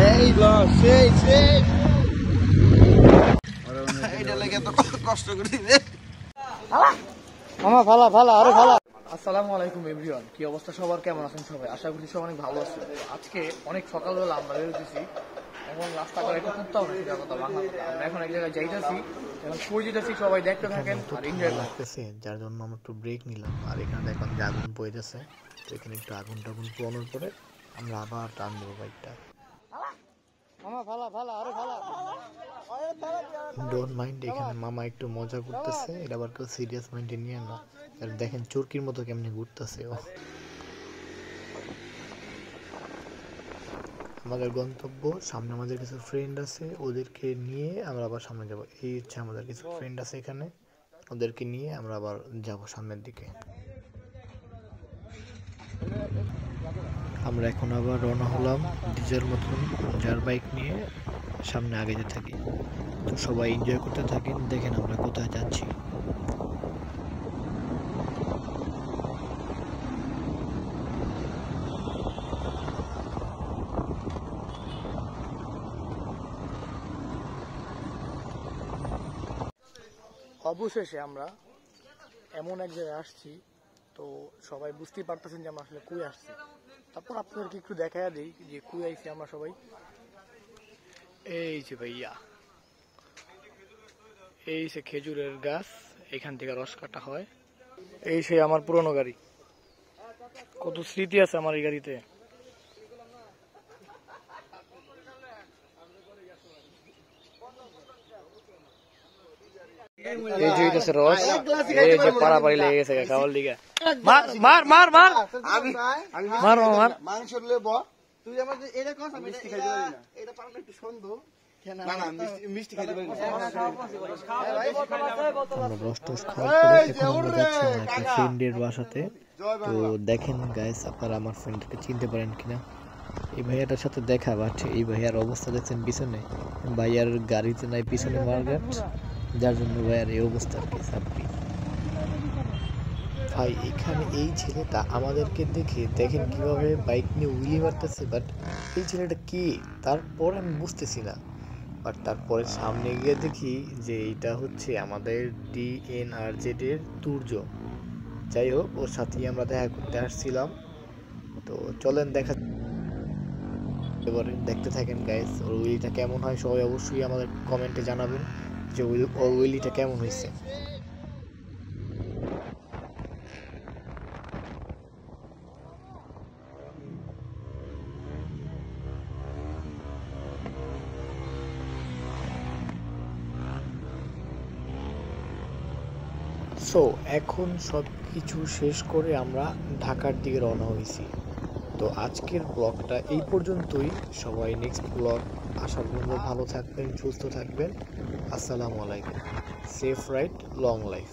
এই লস সেই সেই এটা লাগে এত কষ্ট করে দিবে মামা ফালা ফালা আরে ফালা। আসসালামু আলাইকুম এভরিওয়ান, কি অবস্থা সবার, কেমন আছেন সবাই? আশা করি সবাই অনেক ভালো আছে। আজকে অনেক সকালবেলা আমরা বেরোতেছি, এখন রাস্তাঘাটে একটু কুত্তাও না, সেটা কথা বাংলা কথা। আমরা এখন এক জায়গায় যাইতেছি, এখন পড়ে যেতেছি, সবাই দেখতে থাকেন আর এনজয় লাগতেছে, যার জন্য আমরা একটু ব্রেক নিলাম। আর এখানে দেখলাম যে আগুন পড়েছে, তো এখানে একটু আগুন টাগুন পোড়ানোর পরে আমরা আবার টান দেবো বাইকটা। ডোন্ট মাইন্ড, এখানে মামা একটু মজা করতেছে, এটা আবার কেউ সিরিয়াস মাইন্ডে নিয়ে না। আর দেখেন চরকির মতো কেমনি ঘুরতেছে ও। আমাদের গন্তব্য সামনে, আমাদের কিছু ফ্রেন্ড আছে, ওদেরকে নিয়ে আমরা আবার সামনে যাব। এই হচ্ছে আমাদের কিছু ফ্রেন্ড আছে এখানে, ওদেরকে নিয়ে আমরা আবার যাব সামনের দিকে। আমরা এখন আবার রওনা হলাম ডিজের মতন, যার বাইক নিয়ে সামনে আগে যেতে থাকি। তো সবাই এনজয় করতে থাকেন, দেখেন আমরা কোথায় যাচ্ছি। অবশেষে আমরা এমন এক জায়গায় আসছি, তো সবাই বুঝতেই পারতেছেন যে আমরা আসলে কই আসছি। তারপর আপনাদেরকে একটু দেখাইয়া দিই যে কই আইছি আমরা সবাই। এই যে ভাইয়া, এই সে খেজুরের গাছ, এখান থেকে রস কাটা হয়। এই সে আমার পুরনো গাড়ি, কত স্মৃতি আছে আমার এই গাড়িতে। এই যে হইতেছে রস, এই যে পাড়াপাড়ি লেগে গেছে খাওয়ার লিগা। মার মার মার মার মার মার মাংস লেব। তুই আমার এটা কস, আমি মিষ্টি খাইতে পারি না, এটা পারলে একটু সুন্দর না না মিষ্টি খাইতে পারি না। আমরা রস টস খাওয়ার পরে এখন আমরা যাচ্ছি আমার একটা ফ্রেন্ডের বাসাতে। তো দেখেন গাইস, আপনারা আমার ফ্রেন্ডকে চিনতে পারেন কিনা। এই ভাইয়াটার সাথে দেখা, বাট এই ভাইয়ার অবস্থা দেখছেন পিছনে, ভাইয়ার গাড়িতে নাই পিছনে মার্কেট, যার জন্য ভাইয়ার এই অবস্থা আর কি। সাপড়ি ভাই, এখানে এই ছেলেটা আমাদেরকে দেখে দেখেন কিভাবে বাইক নিয়ে উইলি মারতেছে, বাট এই ছেলেটা কি তারপর আমি বুঝতেছি না। বাট তারপরে সামনে গিয়ে দেখি যে এটা হচ্ছে আমাদের DNRZ এর তুর্য। যাই হোক, ওর সাথেই আমরা দেখা করতে আসছিলাম। তো চলেন দেখা, এবারে দেখতে থাকেন গাইস, ওর উইলিটা কেমন হয়। সবাই অবশ্যই আমাদের কমেন্টে জানাবেন যে ওর উইলিটা কেমন হয়েছে। সো এখন সব কিছু শেষ করে আমরা ঢাকার দিকে রওনা হয়েছি। তো আজকের ব্লগটা এই পর্যন্তই। সবাই নেক্সট ব্লগ আশা করব ভালো থাকবেন, সুস্থ থাকবেন। আসসালামু আলাইকুম। Safe ride, long life.